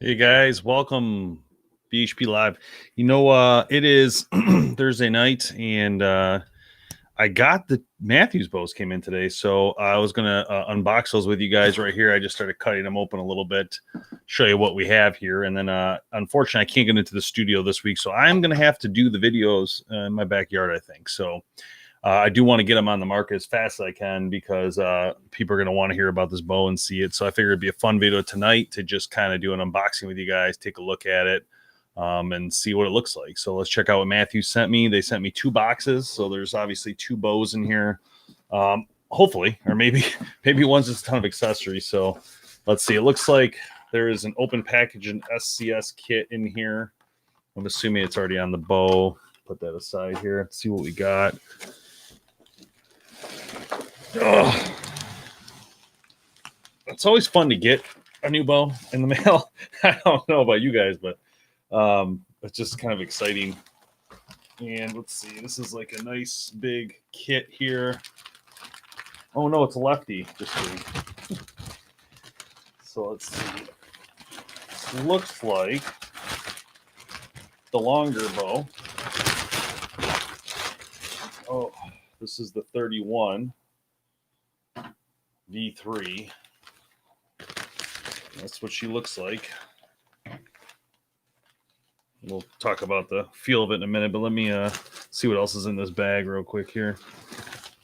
Hey guys, welcome BHP Live. It is Thursday night, and I got the Matthews bows came in today, so I was gonna unbox those with you guys right here. I just started cutting them open a little bit, show you what we have here, and then unfortunately I can't get into the studio this week, so I'm gonna have to do the videos in my backyard, I think. So I do want to get them on the market as fast as I can because people are going to want to hear about this bow and see it. So I figured it'd be a fun video tonight to just kind of do an unboxing with you guys, take a look at it, and see what it looks like. So let's check out what Matthew sent me. They sent me 2 boxes, so there's obviously 2 bows in here. Hopefully, or maybe maybe one's just a ton of accessories. So let's see. It looks like there is an open package and SCS kit in here. I'm assuming it's already on the bow. Put that aside here. Let's see what we got. Oh, it's always fun to get a new bow in the mail. I don't know about you guys, but it's just kind of exciting. And let's see, this is like a nice big kit here. Oh no, it's a lefty. Just kidding. So let's see. This looks like the longer bow. Oh, this is the 31 V3. That's what she looks like. We'll talk about the feel of it in a minute, but let me see what else is in this bag real quick here.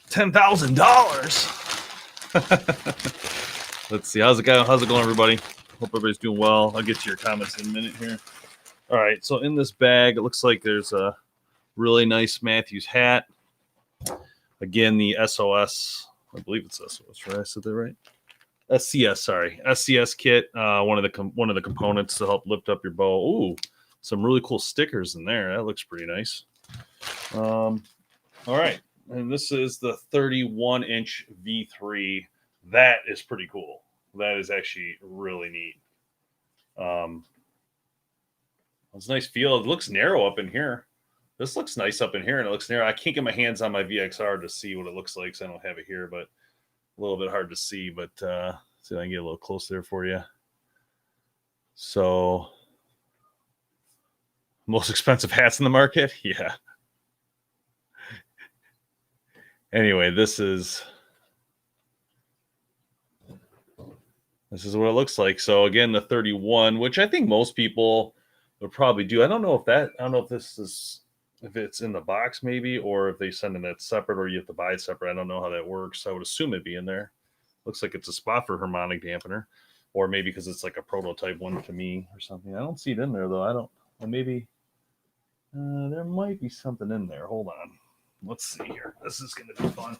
$10,000. Let's see. How's it going, everybody? Hope everybody's doing well. I'll get to your comments in a minute here. All right. So in this bag, it looks like there's a really nice Matthews hat. Again, the SOS. I believe it's SOS, right? I said that right. SCS, sorry, SCS kit. One of the components to help lift up your bow. Ooh, some really cool stickers in there. That looks pretty nice. All right, and this is the 31-inch V3. That is pretty cool. That is actually really neat. It's a nice feel. It looks narrow up in here. This looks nice up in here, and it looks narrow. I can't get my hands on my VXR to see what it looks like, so I don't have it here, but a little bit hard to see. But see if I can get a little closer there for you. So, most expensive hats in the market? Yeah. Anyway, this is what it looks like. So again, the 31, which I think most people would probably do. I don't know if this is, if it's in the box maybe, or if they send in that separate, or you have to buy it separate. I don't know how that works. I would assume it'd be in there. Looks like it's a spot for harmonic dampener, or maybe because it's like a prototype one to me or something. I don't see it in there though. I don't. Well, maybe there might be something in there. Hold on. Let's see here. This is going to be fun.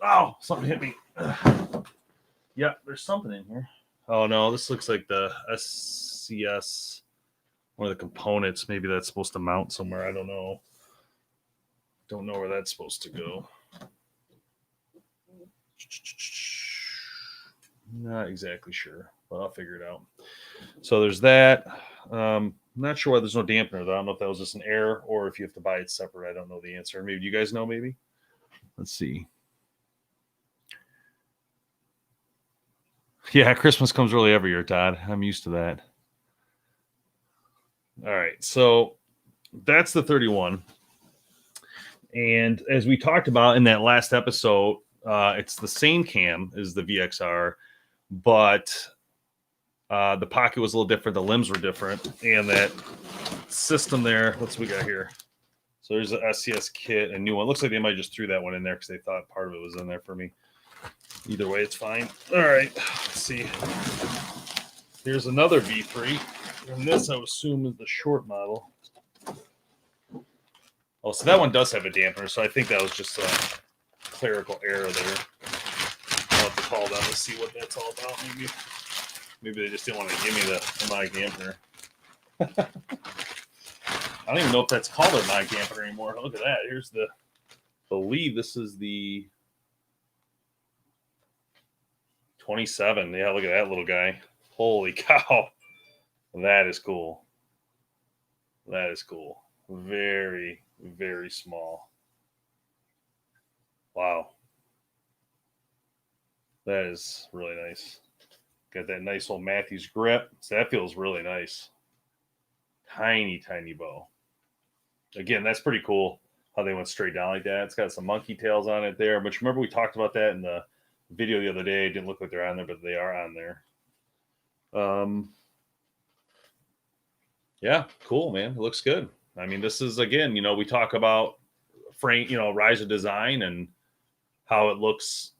Oh, something hit me. Yeah, there's something in here. Oh no, this looks like the SCS, one of the components. Maybe that's supposed to mount somewhere. I don't know. Don't know where that's supposed to go. Not exactly sure, but I'll figure it out. So there's that. I'm not sure why there's no dampener though. I don't know if that was just an error or if you have to buy it separate. I don't know the answer. Maybe you guys know. Maybe. Let's see. Yeah, Christmas comes early every year, Todd. I'm used to that. All right, so that's the 31. And as we talked about in that last episode, it's the same cam as the VXR, but the pocket was a little different. The limbs were different. And that system there, what's we got here? So there's an SCS kit, a new one. Looks like they might just threw that one in there because they thought part of it was in there for me. Either way, it's fine. All right, let's see. Here's another V3. And this, I would assume, is the short model. Oh, so that one does have a dampener, so I think that was just a clerical error there. I'll have to call them to see what that's all about. Maybe they just didn't want to give me the mic dampener. I don't even know if that's called a mic dampener anymore. Look at that. Here's the, I believe this is the 27. Yeah, look at that little guy. Holy cow. That is cool. That is cool. Very, very small. Wow. That is really nice. Got that nice old Matthews grip. So that feels really nice. Tiny, tiny bow. Again, that's pretty cool how they went straight down like that. It's got some monkey tails on it there. But remember we talked about that in the video the other day. It didn't look like they're on there, but they are on there. Yeah, cool, man. It looks good. I mean, this is, again, we talk about frame, rise of design and how it looks,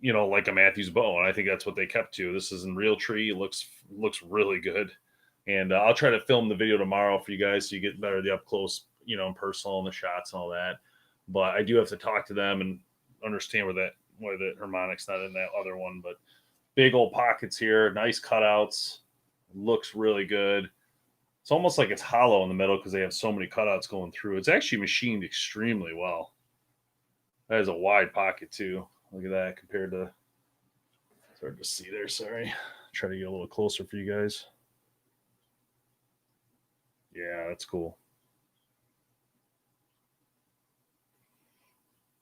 like a Matthews bow. And I think that's what they kept to. This is in Realtree. It looks really good. And I'll try to film the video tomorrow for you guys so you get better the up close, and personal and the shots and all that. But I do have to talk to them and understand why the harmonic's not in that other one. But big old pockets here, nice cutouts, looks really good. It's almost like it's hollow in the middle because they have so many cutouts going through. It's actually machined extremely well. That is a wide pocket too. Look at that compared to, it's hard to see there, sorry. Try to get a little closer for you guys. Yeah, that's cool.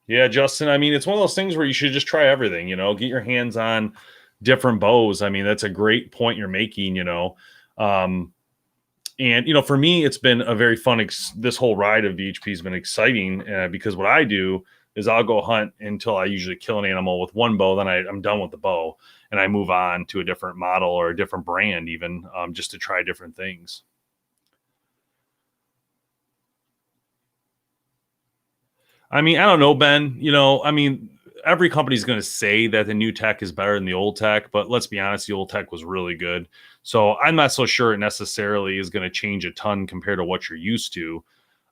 Yeah, Justin, I mean, it's one of those things where you should just try everything, get your hands on different bows. I mean, that's a great point you're making, and, for me, it's been a very fun, this whole ride of BHP has been exciting because what I do is I'll go hunt until I usually kill an animal with one bow. Then I'm done with the bow and I move on to a different model or a different brand even just to try different things. I mean, I don't know, Ben, every company's going to say that the new tech is better than the old tech, but let's be honest, the old tech was really good. So I'm not so sure it necessarily is going to change a ton compared to what you're used to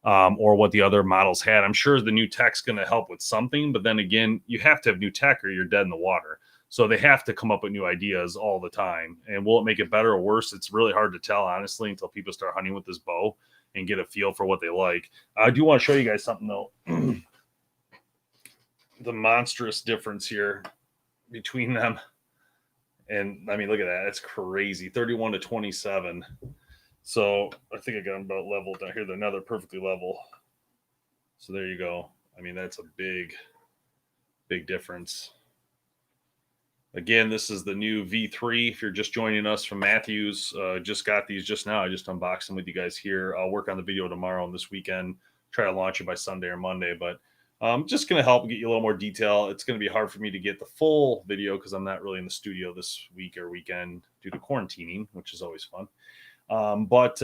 or what the other models had. I'm sure the new tech's going to help with something, but then again, you have to have new tech or you're dead in the water. So they have to come up with new ideas all the time. And will it make it better or worse? It's really hard to tell, honestly, until people start hunting with this bow and get a feel for what they like. I do want to show you guys something, though. The monstrous difference here between them. And I mean, look at that. It's crazy. 31 to 27. So I think I got them about level down here. They're now they're perfectly level. So there you go. I mean, that's a big, big difference. Again, this is the new V3. If you're just joining us from Matthews, just got these just now. I just unboxed them with you guys here. I'll work on the video tomorrow and this weekend. Try to launch it by Sunday or Monday, but just going to help get you a little more detail. It's going to be hard for me to get the full video because I'm not really in the studio this week or weekend due to quarantining, which is always fun. But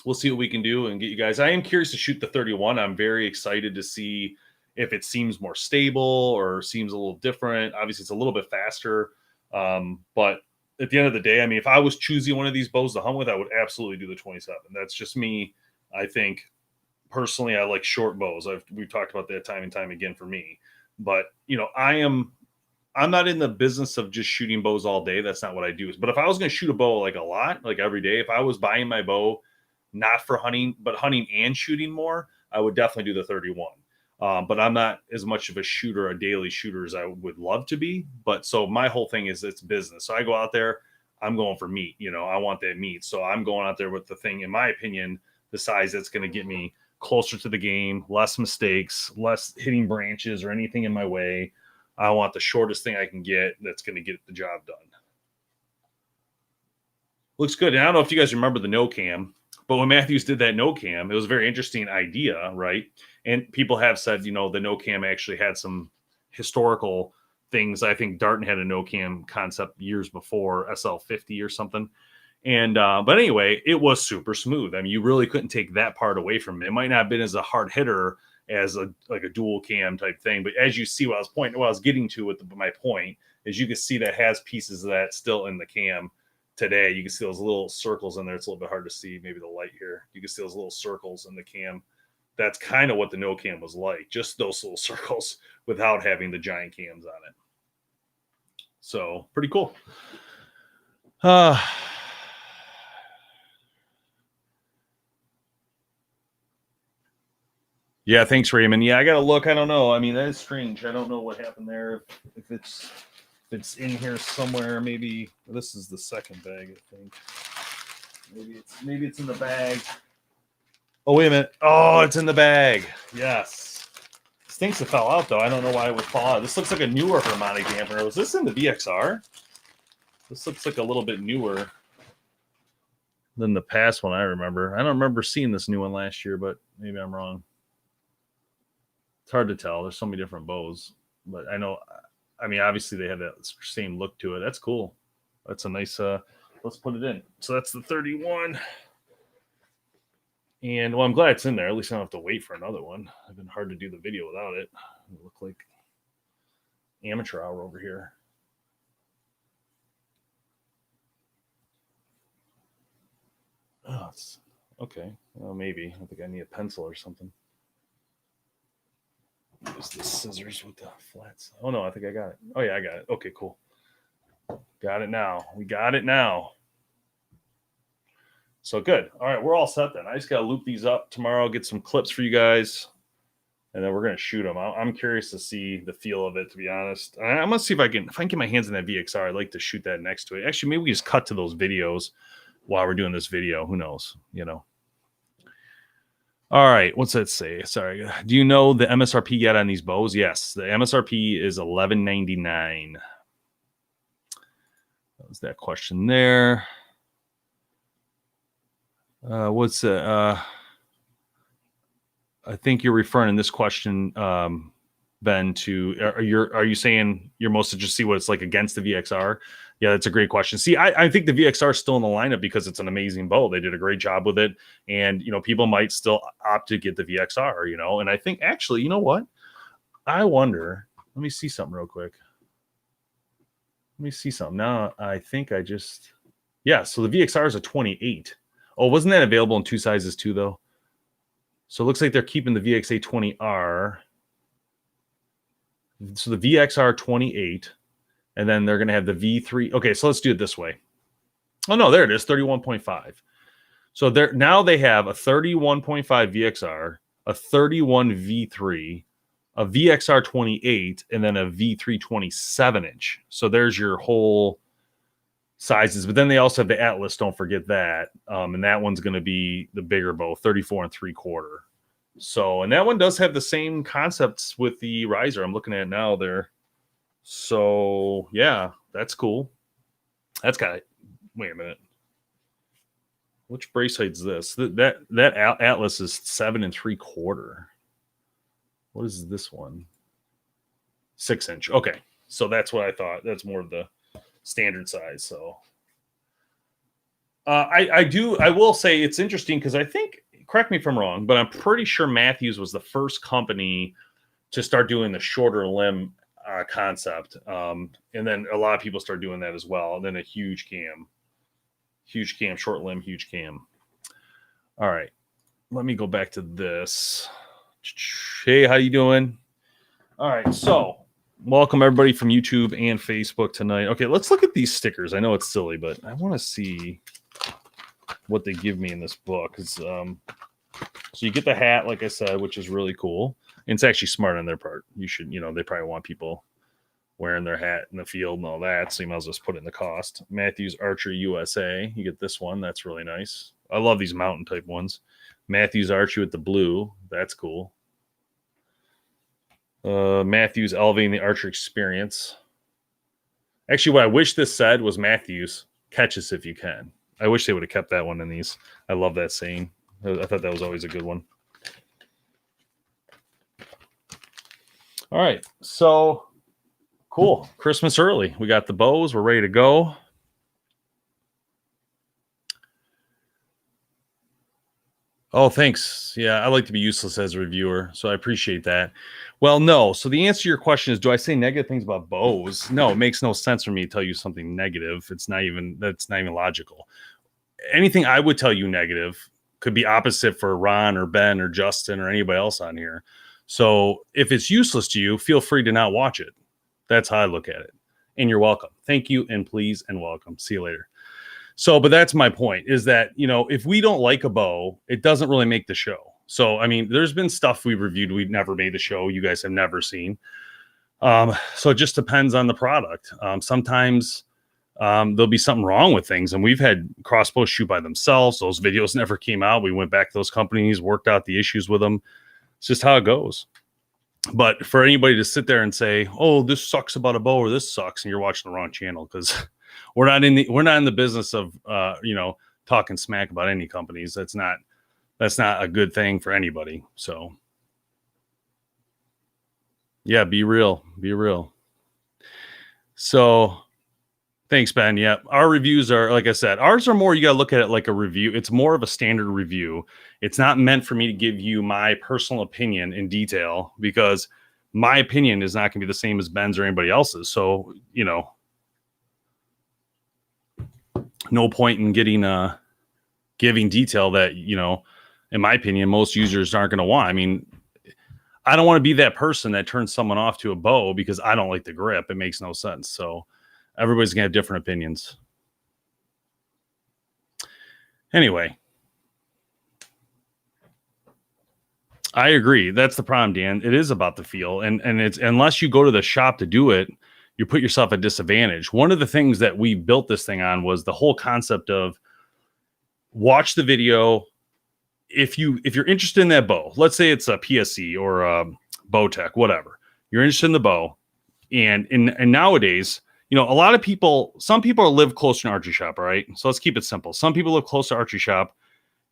we'll see what we can do and get you guys. I am curious to shoot the 31. I'm very excited to see if it seems more stable or seems a little different. Obviously, it's a little bit faster. But at the end of the day, I mean, if I was choosing one of these bows to hunt with, I would absolutely do the 27. That's just me. I think personally, I like short bows. We've talked about that time and time again for me. But, I'm not in the business of just shooting bows all day. That's not what I do. But if I was going to shoot a bow like a lot, like every day, if I was buying my bow, not for hunting, but hunting and shooting more, I would definitely do the 31. But I'm not as much of a shooter, a daily shooter as I would love to be. But so my whole thing is it's business. So I go out there, I'm going for meat. I want that meat. So I'm going out there with the thing, in my opinion, the size that's going to get me closer to the game, less mistakes, less hitting branches or anything in my way. I want the shortest thing I can get that's going to get the job done. Looks good. And I don't know if you guys remember the no cam, but when Matthews did that no cam, it was a very interesting idea, right? And people have said, the no cam actually had some historical things. I think Darton had a no cam concept years before, SL50 or something. And but anyway, it was super smooth. I mean, you really couldn't take that part away from it. It might not have been as a hard hitter as a dual cam type thing, but as you see, what I was getting to with my point is you can see that has pieces of that still in the cam today. You can see those little circles in there. It's a little bit hard to see, maybe the light here. You can see those little circles in the cam. That's kind of what the no cam was like, just those little circles without having the giant cams on it. So pretty cool. Yeah, thanks, Raymond. Yeah, I gotta look. I don't know. I mean, that is strange. I don't know what happened there. If it's in here somewhere, maybe this is the second bag. I think maybe it's in the bag. Oh, wait a minute. Oh, it's in the bag. Yes, stinks it fell out, though. I don't know why it would fall out. This looks like a newer harmonic dampener. Was this in the VXR? This looks like a little bit newer than the past one I remember. I don't remember seeing this new one last year, but maybe I'm wrong. It's hard to tell. There's so many different bows. But I know, I mean, obviously they have that same look to it. That's cool. That's a nice, let's put it in. So that's the 31. And, well, I'm glad it's in there. At least I don't have to wait for another one. It's been hard to do the video without it. It look like amateur hour over here. Oh, it's okay. Well, maybe. I think I need a pencil or something. Use the scissors with the flats. Oh, no, I think I got it. Oh, yeah, I got it. Okay, cool. Got it now. We got it now. So good. All right, we're all set then. I just got to loop these up tomorrow, get some clips for you guys, and then we're going to shoot them. I'm curious to see the feel of it, to be honest. I'm going to see if I can get my hands in that VXR. I'd like to shoot that next to it. Actually, maybe we just cut to those videos while we're doing this video. Who knows, you know. All right, what's that say? Sorry. Do you know the MSRP yet on these bows? Yes, the MSRP is $11.99. That was that question there. What's I think you're referring in this question, Ben, to are you saying you're most interested to see what it's like against the VXR? Yeah, that's a great question. See, I think the VXR is still in the lineup because it's an amazing bow. They did a great job with it, and you know, people might still opt to get the VXR. You know, and I think actually, you know what? I wonder. Let me see something real quick. Let me see something. Now I think I just So the VXR is a 28. Oh, wasn't that available in two sizes too, though? So it looks like they're keeping the VXA 20R. So the VXR 28, and then they're going to have the V3. Okay, so let's do it this way. Oh, no, there it is, 31.5. So now they have a 31.5 VXR, a 31 V3, a VXR 28, and then a V3 27-inch. So there's your whole sizes, but then they also have the Atlas, don't forget that, and that one's going to be the bigger bow, 34 3/4. So, and that one does have the same concepts with the riser. I'm looking at it now there. So yeah, that's cool. That's got it. Wait a minute, which brace height's this? That Atlas is 7 3/4. What is this one? 6-inch. Okay, so that's what I thought. That's more of the standard size. So I will say it's interesting because I think, correct me if I'm wrong, but I'm pretty sure Matthews was the first company to start doing the shorter limb concept, and then a lot of people start doing that as well, and then a huge cam, short limb, huge cam. All right, let me go back to this. Hey, how you doing? All right, so welcome everybody from YouTube and Facebook tonight. Okay, let's look at these stickers. I know it's silly, but I want to see what they give me in this book. So you get the hat, like I said, which is really cool. And it's actually smart on their part. You should, they probably want people wearing their hat in the field and all that, so you might as well just put it in the cost. Matthews Archery USA. You get this one. That's really nice. I love these mountain type ones. Matthews Archery with the blue. That's cool. Matthews elevating the archer experience. Actually, what I wish this said was Matthews, catch us if you can. I wish they would have kept that one in these. I love that saying. I thought that was always a good one. All right, so cool. Christmas early. We got the bows. We're ready to go. Oh, thanks. Yeah, I like to be useless as a reviewer, so I appreciate that. Well, no. So the answer to your question is, do I say negative things about bows? No, it makes no sense for me to tell you something negative. That's not even logical. Anything I would tell you negative could be opposite for Ron or Ben or Justin or anybody else on here. So if it's useless to you, feel free to not watch it. That's how I look at it. And you're welcome. Thank you and please and welcome. See you later. So, but that's my point, is that, if we don't like a bow, it doesn't really make the show. So, I mean, there's been stuff we've reviewed. We've never made the show. You guys have never seen. So it just depends on the product. Sometimes there'll be something wrong with things. And we've had crossbows shoot by themselves. Those videos never came out. We went back to those companies, worked out the issues with them. It's just how it goes. But for anybody to sit there and say, "Oh, this sucks about a bow," or "This sucks," and you're watching the wrong channel, because we're not in the business of talking smack about any companies. That's not a good thing for anybody. So yeah, be real. So thanks, Ben. Yeah, our reviews are, like I said, ours are more, you got to look at it like a review. It's more of a standard review. It's not meant for me to give you my personal opinion in detail, because my opinion is not going to be the same as Ben's or anybody else's. So, no point in giving detail that, in my opinion, most users aren't going to want. I mean, I don't want to be that person that turns someone off to a bow because I don't like the grip. It makes no sense. So everybody's gonna have different opinions. Anyway, I agree. That's the problem, Dan. It is about the feel, and it's, unless you go to the shop to do it, you put yourself at disadvantage. One of the things that we built this thing on was the whole concept of watch the video. If you're interested in that bow, let's say it's a PSC or a Bowtech, whatever, you're interested in the bow, and nowadays, a lot of people, some people live close to an archery shop, right? So let's keep it simple. Some people live close to archery shop,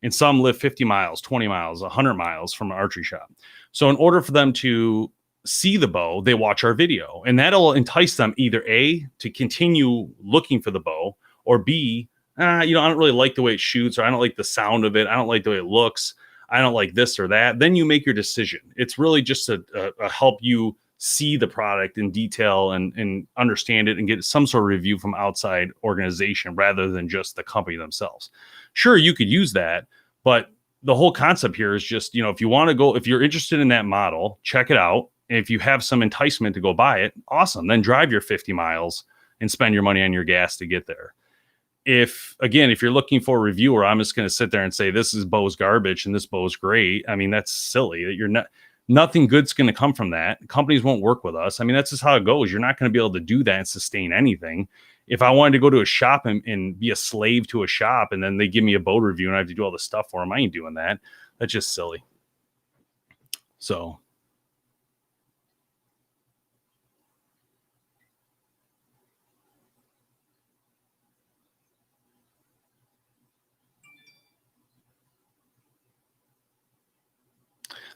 and some live 50 miles, 20 miles, 100 miles from an archery shop. So in order for them to see the bow, they watch our video, and that'll entice them either A, to continue looking for the bow, or B, I don't really like the way it shoots, or I don't like the sound of it, I don't like the way it looks, I don't like this or that. Then you make your decision. It's really just a help you see the product in detail and understand it and get some sort of review from outside organization rather than just the company themselves. Sure, you could use that, but the whole concept here is just, if you want to go, if you're interested in that model, check it out. And if you have some enticement to go buy it, awesome. Then drive your 50 miles and spend your money on your gas to get there. If you're looking for a review where I'm just going to sit there and say, this is bow's garbage and this bow's great, I mean, that's silly. That you're not, nothing good's going to come from that. Companies won't work with us. I mean, that's just how it goes. You're not going to be able to do that and sustain anything. If I wanted to go to a shop and be a slave to a shop, and then they give me a bow review and I have to do all this stuff for them, I ain't doing that. That's just silly. So.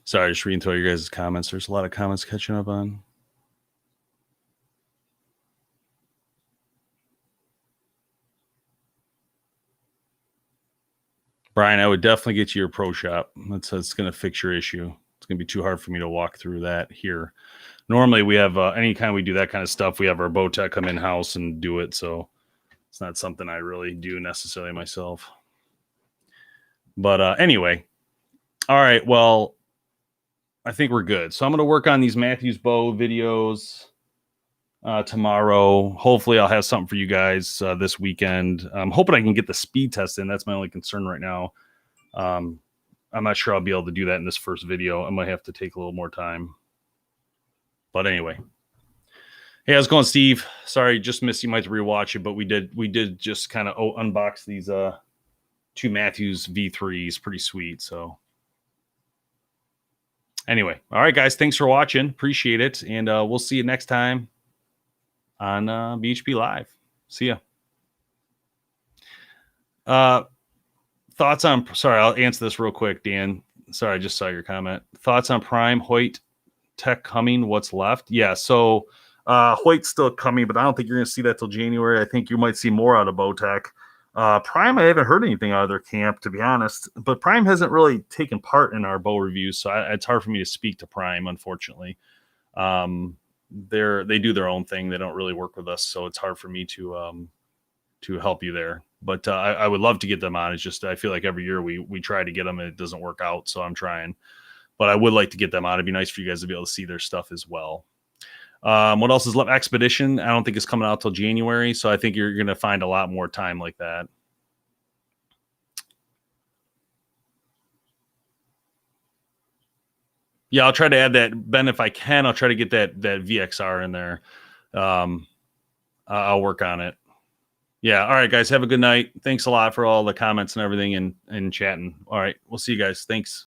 Sorry, just reading through your guys' comments. There's a lot of comments catching up on. Brian, I would definitely get you your pro shop. That's going to fix your issue. It's going to be too hard for me to walk through that here. Normally, we have anytime we do that kind of stuff, we have our bow tech come in house and do it. So it's not something I really do necessarily myself. But anyway, all right. Well, I think we're good. So I'm going to work on these Matthews bow videos tomorrow. Hopefully I'll have something for you guys this weekend. I'm hoping I can get the speed test in. That's my only concern right now. I'm not sure I'll be able to do that in this first video. I might have to take a little more time. But anyway. Hey, how's it going, Steve? Sorry, just missed. You might have to rewatch it, but we did just kind of unbox these two Matthews V3s. Pretty sweet. So anyway, all right, guys, thanks for watching. Appreciate it. And we'll see you next time on BHP Live. See ya. Thoughts on, sorry, I'll answer this real quick, Dan. Sorry, I just saw your comment. Thoughts on Prime, Hoyt, Tech coming, what's left? Yeah, so Hoyt's still coming, but I don't think you're going to see that till January. I think you might see more out of Bowtech. Prime, I haven't heard anything out of their camp, to be honest. But Prime hasn't really taken part in our bow reviews, so it's hard for me to speak to Prime, unfortunately. They do their own thing. They don't really work with us, so it's hard for me to help you there. But I would love to get them on. It's just I feel like every year we try to get them and it doesn't work out, so I'm trying. But I would like to get them on. It'd be nice for you guys to be able to see their stuff as well. What else is left? Expedition, I don't think it's coming out till January, so I think you're going to find a lot more time like that. Yeah, I'll try to add that, Ben, if I can. I'll try to get that VXR in there. I'll work on it. Yeah, all right, guys, have a good night. Thanks a lot for all the comments and everything and chatting. All right, we'll see you guys. Thanks.